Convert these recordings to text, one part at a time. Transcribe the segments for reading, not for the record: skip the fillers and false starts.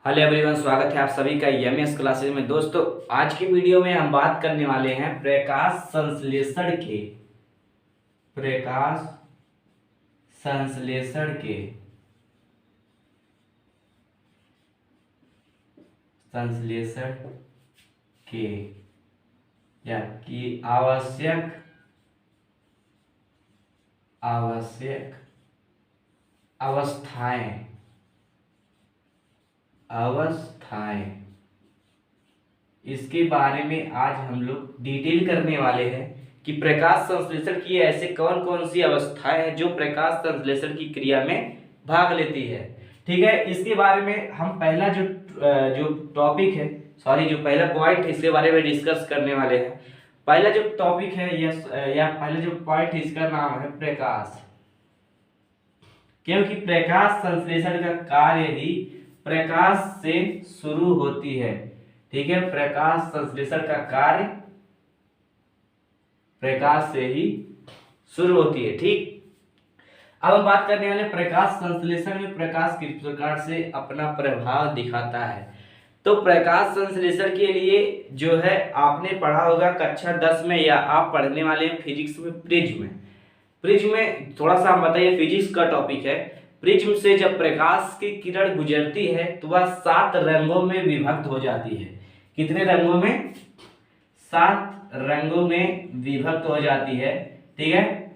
Hello everyone, स्वागत है आप सभी का एमएस क्लासेस में। दोस्तों, आज की वीडियो में हम बात करने वाले हैं प्रकाश संश्लेषण के या की आवश्यक अवस्थाएं इसके बारे में आज हम लोग डिटेल करने वाले हैं कि प्रकाश संश्लेषण की ऐसे कौन कौन सी अवस्थाएं हैं जो प्रकाश संश्लेषण की क्रिया में भाग लेती है। ठीक है, इसके बारे में हम पहला जो टॉपिक है, जो पहला पॉइंट है, इसके बारे में डिस्कस करने वाले हैं। पहला जो टॉपिक है या पहला जो पॉइंट है, इसका नाम है प्रकाश। क्योंकि प्रकाश संश्लेषण का कार्य ही प्रकाश से शुरू होती है। ठीक है, प्रकाश संश्लेषण का कार्य प्रकाश से ही शुरू होती है। ठीक, अब हम बात करने वाले प्रकाश संश्लेषण में प्रकाश किस प्रकार से अपना प्रभाव दिखाता है। तो प्रकाश संश्लेषण के लिए जो है आपने पढ़ा होगा कक्षा 10 में, या आप पढ़ने वाले हैं फिजिक्स में प्रिज्म में थोड़ा सा हम बताइए, फिजिक्स का टॉपिक है। प्रिज्म से जब प्रकाश की किरण गुजरती है तो वह 7 रंगों में विभक्त हो जाती है। कितने रंगों में? 7 रंगों में विभक्त हो जाती है। ठीक है,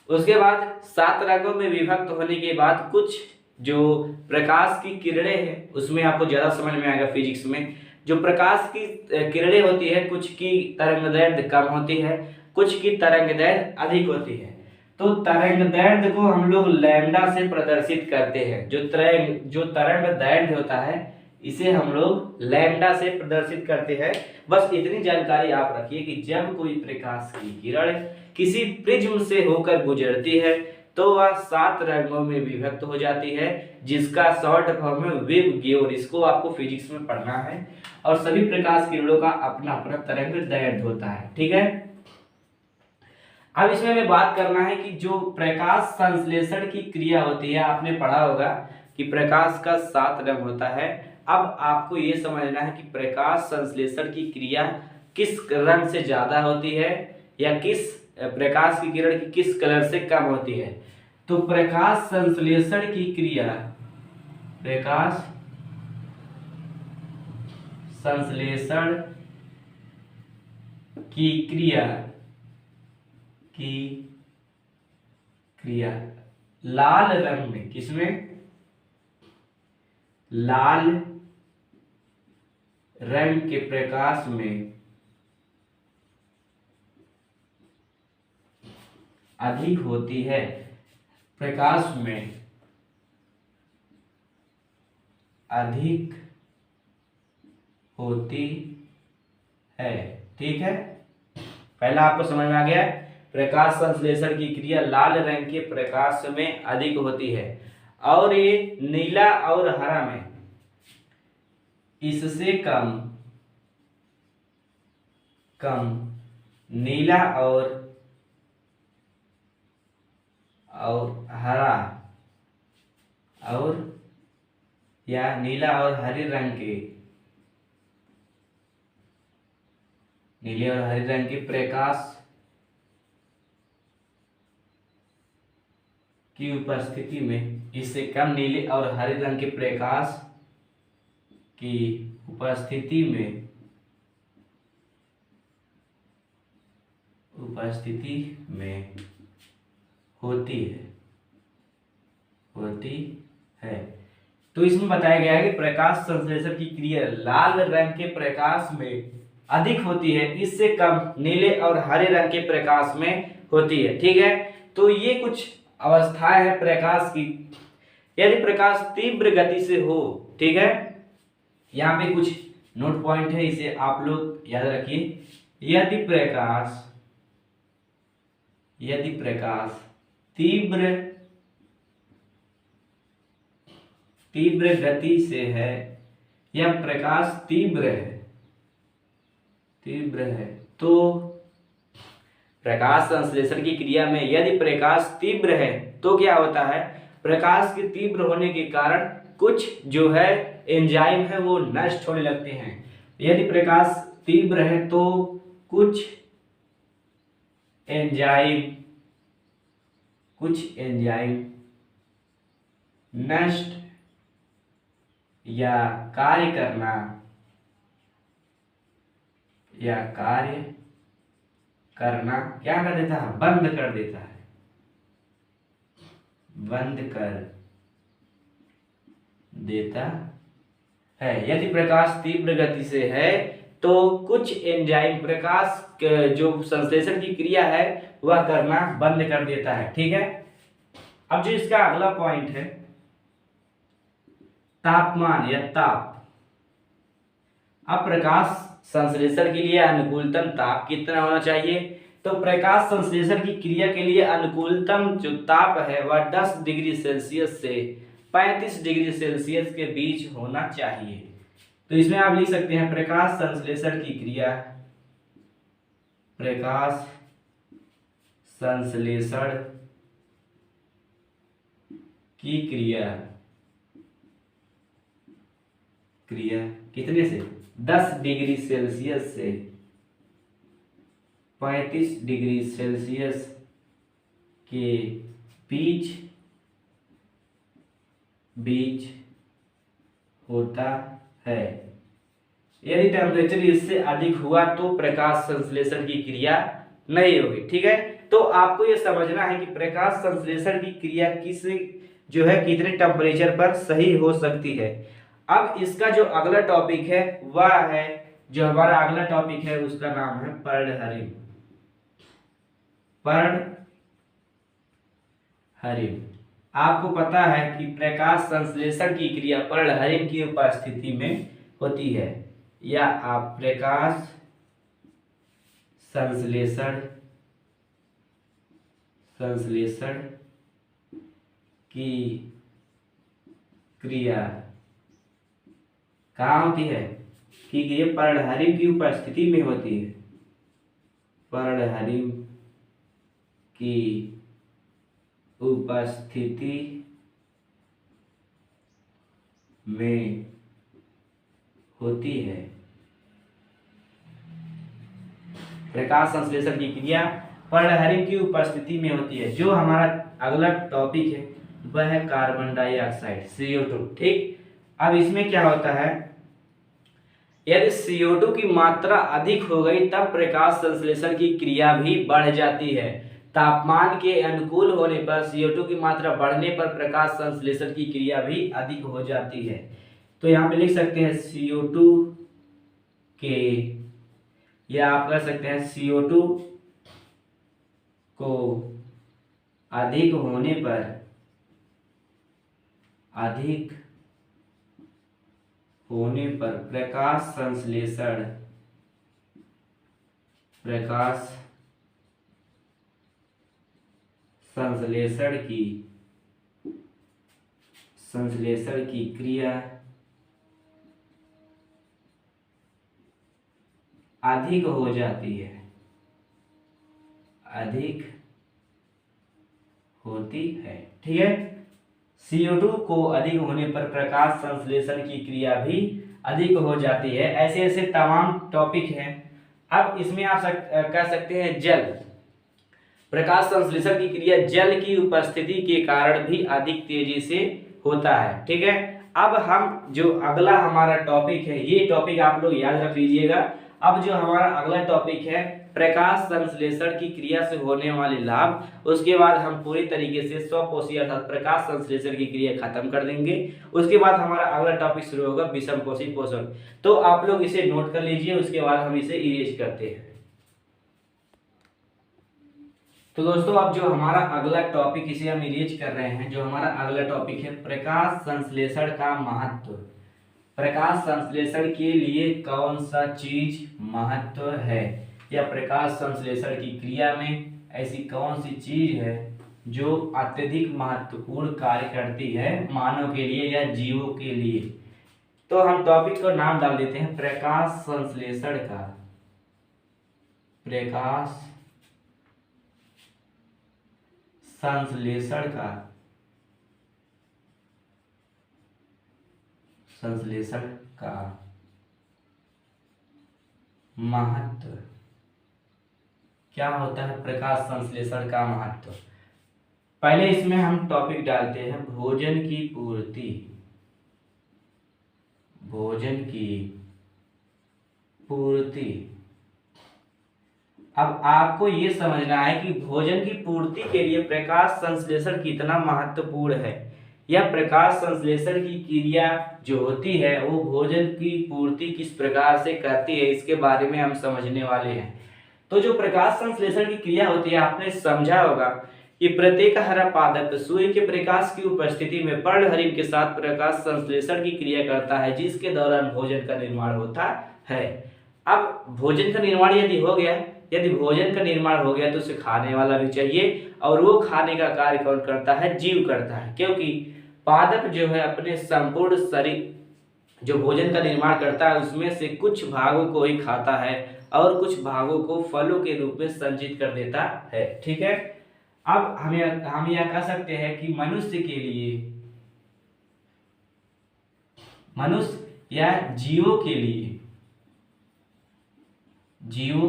उसके बाद 7 रंगों में विभक्त होने के बाद कुछ जो प्रकाश की किरणें हैं, उसमें आपको ज्यादा समझ में आएगा फिजिक्स में। जो प्रकाश की किरणें होती है, कुछ की तरंगदैर्घ्य कम होती है, कुछ की तरंगदैर्घ्य अधिक होती है। तो तरंगदैर्घ्य को हम लोग लैम्डा से प्रदर्शित करते हैं। जो तरंगदैर्घ्य होता है, इसे हम लोग लैम्डा से प्रदर्शित करते हैं। बस इतनी जानकारी आप रखिए कि जब कोई प्रकाश की किरण किसी प्रिज्म से होकर गुजरती है तो वह 7 रंगों में विभक्त हो जाती है, जिसका शॉर्ट फॉर्म है वेव गियोर। इसको आपको फिजिक्स में पढ़ना है। और सभी प्रकाश किरणों का अपना अपना तरंगदैर्घ्य होता है। ठीक है, अब इसमें हमें बात करना है कि जो प्रकाश संश्लेषण की क्रिया होती है, आपने पढ़ा होगा कि प्रकाश का 7 रंग होता है। अब आपको ये समझना है कि प्रकाश संश्लेषण की क्रिया किस रंग से ज्यादा होती है या किस प्रकाश की किरण की किस कलर से कम होती है। तो प्रकाश संश्लेषण की क्रिया लाल रंग में, किसमें? लाल रंग के प्रकाश में अधिक होती है। प्रकाश में अधिक होती है। ठीक है, पहला आपको समझ में आ गया। प्रकाश संश्लेषण की क्रिया लाल रंग के प्रकाश में अधिक होती है, और ये नीला और हरा में इससे कम नीला और हरा या नीला और हरे रंग के नीले और हरे रंग के प्रकाश की उपस्थिति में, इससे कम नीले और हरे रंग के प्रकाश की उपस्थिति में होती है। तो इसमें बताया गया है कि प्रकाश संश्लेषण की क्रिया लाल रंग के प्रकाश में अधिक होती है, इससे कम नीले और हरे रंग के प्रकाश में होती है। ठीक है, तो ये कुछ अवस्थाएं हैं प्रकाश की। यदि प्रकाश तीव्र गति से हो, ठीक है, यहाँ पे कुछ नोट पॉइंट है, इसे आप लोग याद रखिए। यदि प्रकाश तीव्र गति से है या प्रकाश तीव्र है तो प्रकाश संश्लेषण की क्रिया में यदि प्रकाश तीव्र है तो क्या होता है, प्रकाश के तीव्र होने के कारण कुछ जो है एंजाइम है वो नष्ट होने लगते हैं। यदि प्रकाश तीव्र है तो कुछ एंजाइम नष्ट या कार्य करना क्या कर देता है, बंद कर देता है, बंद कर देता है। यदि प्रकाश तीव्र गति से है तो कुछ एंजाइम प्रकाश जो संश्लेषण की क्रिया है वह करना बंद कर देता है। ठीक है, अब जो इसका अगला पॉइंट है तापमान या ताप। अब प्रकाश संश्लेषण के लिए अनुकूलतम ताप कितना होना चाहिए? तो प्रकाश संश्लेषण की क्रिया के लिए अनुकूलतम जो ताप है वह 10 डिग्री सेल्सियस से 35 डिग्री सेल्सियस के बीच होना चाहिए। तो इसमें आप लिख सकते हैं प्रकाश संश्लेषण की क्रिया, प्रकाश संश्लेषण की क्रिया कितने से, 10 डिग्री सेल्सियस से 35 डिग्री सेल्सियस के बीच होता है। यदि टेम्परेचर इससे अधिक हुआ तो प्रकाश संश्लेषण की क्रिया नहीं होगी। ठीक है, तो आपको यह समझना है कि प्रकाश संश्लेषण की क्रिया कितने टेम्परेचर पर सही हो सकती है। अब इसका जो अगला टॉपिक है वह है, जो हमारा अगला टॉपिक है उसका नाम है पर्णहरिम। आपको पता है कि प्रकाश संश्लेषण की क्रिया पर्णहरिम की उपस्थिति में होती है, या आप प्रकाश संश्लेषण की क्रिया कहाँ होती है कि ये पर्णहरिम की उपस्थिति में होती है, पर्णहरिम की उपस्थिति में होती है। प्रकाश संश्लेषण की क्रिया पर्णहरिम की उपस्थिति में होती है। जो हमारा अगला टॉपिक है वह है कार्बन डाइऑक्साइड, CO2। ठीक, अब इसमें क्या होता है, यदि CO2 की मात्रा अधिक हो गई तब प्रकाश संश्लेषण की क्रिया भी बढ़ जाती है। तापमान के अनुकूल होने पर CO2 की मात्रा बढ़ने पर प्रकाश संश्लेषण की क्रिया भी अधिक हो जाती है। तो यहाँ पे लिख सकते हैं CO2 के, या आप कह सकते हैं CO2 को अधिक होने पर प्रकाश संश्लेषण की क्रिया अधिक हो जाती है, अधिक होती है। ठीक है, CO2 को अधिक होने पर प्रकाश संश्लेषण की क्रिया भी अधिक हो जाती है। ऐसे ऐसे तमाम टॉपिक हैं। अब इसमें आप कह सकते हैं जल, प्रकाश संश्लेषण की क्रिया जल की उपस्थिति के कारण भी अधिक तेजी से होता है। ठीक है, अब हम जो अगला हमारा टॉपिक है, ये टॉपिक आप लोग याद रख लीजिएगा। अब जो हमारा अगला टॉपिक है प्रकाश संश्लेषण की क्रिया से होने वाले लाभ, उसके बाद हम पूरी तरीके से स्वपोषी अर्थात प्रकाश संश्लेषण की क्रिया खत्म कर देंगे। उसके बाद हमारा अगला टॉपिक शुरू होगा विषमपोषी पोषण। तो आप लोग इसे नोट कर लीजिए, उसके बाद हम इसे इरेज करते हैं। तो दोस्तों अब जो हमारा अगला टॉपिक, इसे हम इरेज कर रहे हैं। जो हमारा अगला टॉपिक है प्रकाश संश्लेषण का महत्व। प्रकाश संश्लेषण के लिए कौन सा चीज महत्व है, या प्रकाश संश्लेषण की क्रिया में ऐसी कौन सी चीज है जो अत्यधिक महत्वपूर्ण कार्य करती है मानव के लिए या जीवों के लिए। तो हम टॉपिक को नाम डाल देते हैं प्रकाश संश्लेषण का, प्रकाश संश्लेषण संश्लेषण का महत्व। क्या होता है प्रकाश संश्लेषण का महत्व? पहले इसमें हम टॉपिक डालते हैं भोजन की पूर्ति। भोजन की पूर्ति। अब आपको ये समझना है कि भोजन की पूर्ति के लिए प्रकाश संश्लेषण कितना महत्वपूर्ण है, या प्रकाश संश्लेषण की क्रिया जो होती है वो भोजन की पूर्ति किस प्रकार से करती है, इसके बारे में हम समझने वाले हैं। तो जो प्रकाश संश्लेषण की क्रिया होती है, आपने समझा होगा कि प्रत्येक हरा पादप सूर्य के प्रकाश की उपस्थिति में पर्णहरित के साथ प्रकाश संश्लेषण की क्रिया करता है, जिसके दौरान भोजन का निर्माण होता है। अब भोजन का निर्माण यदि भोजन का निर्माण हो गया तो उसे खाने वाला भी चाहिए, और वो खाने का कार्य कौन करता है? जीव करता है। क्योंकि पादप जो है अपने संपूर्ण शरीर जो भोजन का निर्माण करता है उसमें से कुछ भागों को ही खाता है और कुछ भागों को फलों के रूप में संचित कर देता है। ठीक है। अब हम यह कह सकते हैं कि मनुष्य या जीवों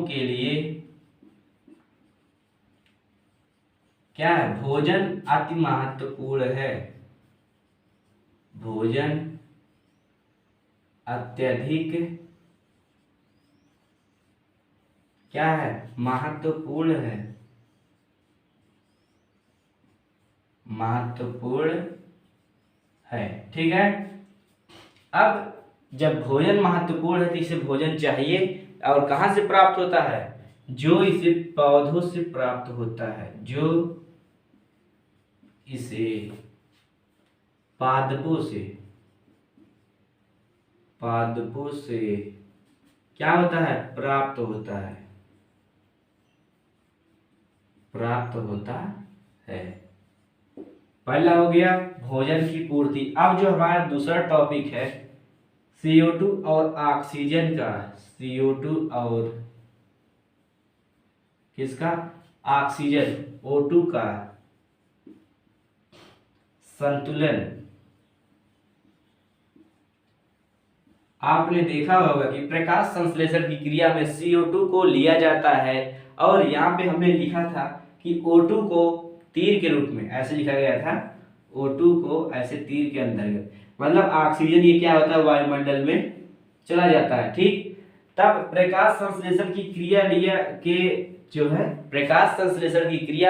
के लिए क्या है? भोजन अति महत्वपूर्ण है। भोजन अत्यधिक क्या है? महत्वपूर्ण है। ठीक है। अब जब भोजन महत्वपूर्ण है तो इसे भोजन चाहिए, और कहां से प्राप्त होता है? जो इसे पौधों से प्राप्त होता है, जो इसे पादपों से क्या होता है? प्राप्त होता है। पहला हो गया भोजन की पूर्ति। अब जो हमारा दूसरा टॉपिक है CO2 और ऑक्सीजन का। CO2 और किसका? ऑक्सीजन O2 का संतुलन। आपने देखा होगा कि प्रकाश संश्लेषण की क्रिया में CO2 को लिया जाता है, और यहाँ पे हमने लिखा था कि O2 को तीर के रूप में ऐसे लिखा गया था। O2 को ऐसे तीर के अंतर्गत, मतलब ऑक्सीजन ये क्या होता है? वायुमंडल में चला जाता है। ठीक। तब प्रकाश संश्लेषण की क्रिया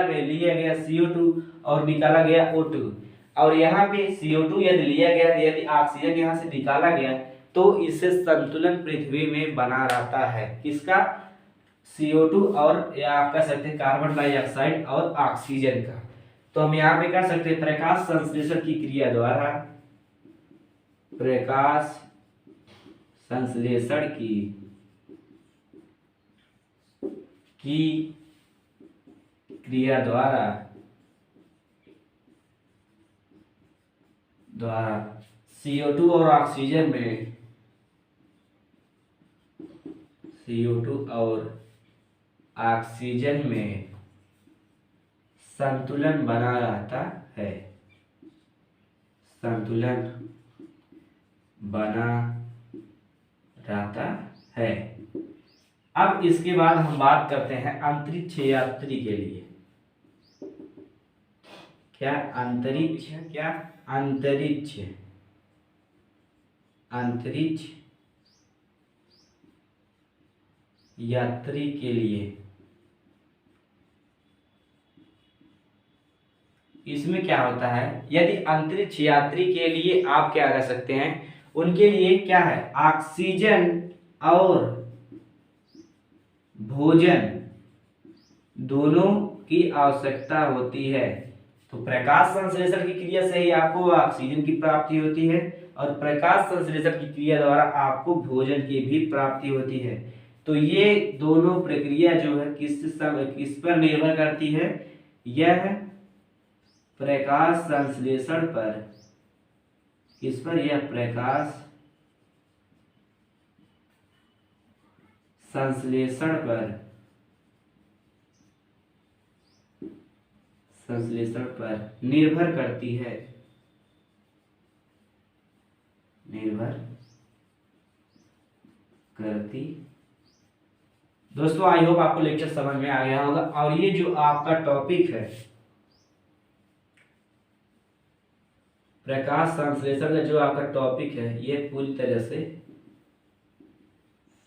में लिया गया CO2 और निकाला गया O2, और यहाँ पे CO2 यदि लिया गया, यदि ऑक्सीजन यहाँ से निकाला गया, तो इससे संतुलन पृथ्वी में बना रहता है। किसका? CO2 और या आप कह सकते हैं कार्बन डाइऑक्साइड और ऑक्सीजन का। तो हम यहाँ पे कर सकते हैं प्रकाश संश्लेषण की क्रिया द्वारा, प्रकाश संश्लेषण की क्रिया द्वारा CO2 और ऑक्सीजन में संतुलन बना रहता है। अब इसके बाद हम बात करते हैं अंतरिक्ष यात्री के लिए। क्या? अंतरिक्ष यात्री के लिए इसमें क्या होता है? यदि अंतरिक्ष यात्री के लिए आप क्या कर सकते हैं? उनके लिए क्या है? ऑक्सीजन और भोजन दोनों की आवश्यकता होती है। तो प्रकाश संश्लेषण की क्रिया से ही आपको ऑक्सीजन की प्राप्ति होती है, और प्रकाश संश्लेषण की क्रिया द्वारा आपको भोजन की भी प्राप्ति होती है। तो ये दोनों प्रक्रिया जो है किस पर निर्भर करती है? यह प्रकाश संश्लेषण पर। किस पर? यह प्रकाश संश्लेषण पर निर्भर करती है। निर्भर करती। दोस्तों आई होप आपको लेक्चर समझ में आ गया होगा। और ये जो आपका टॉपिक है प्रकाश संश्लेषण का, जो आपका टॉपिक है ये पूरी तरह से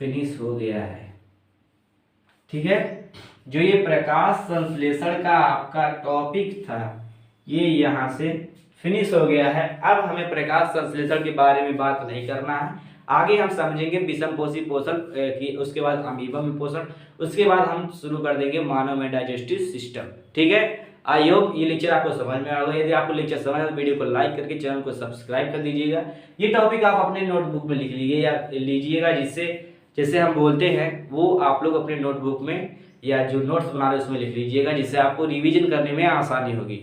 फिनिश हो गया है। ठीक है, जो ये प्रकाश संश्लेषण का आपका टॉपिक था ये यहाँ से फिनिश हो गया है। अब हमें प्रकाश संश्लेषण के बारे में बात नहीं करना है, आगे हम समझेंगे विषमपोषी पोषण की, उसके बाद अमीबा में पोषण, उसके बाद हम शुरू कर देंगे मानव में डाइजेस्टिव सिस्टम। ठीक है, आई होप ये लेक्चर आपको समझ में आ गया। यदि आपको लेक्चर समझ आए तो वीडियो को लाइक करके चैनल को सब्सक्राइब कर दीजिएगा। ये टॉपिक आप अपने नोटबुक में लिख लीजिएगा, जिससे जैसे हम बोलते हैं वो आप लोग अपने नोटबुक में या जो नोट्स बना रहे हैं उसमें लिख लीजिएगा, जिससे आपको रिवीजन करने में आसानी होगी।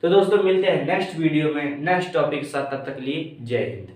तो दोस्तों मिलते हैं नेक्स्ट वीडियो में नेक्स्ट टॉपिक के साथ, तब तक के लिए जय हिंद।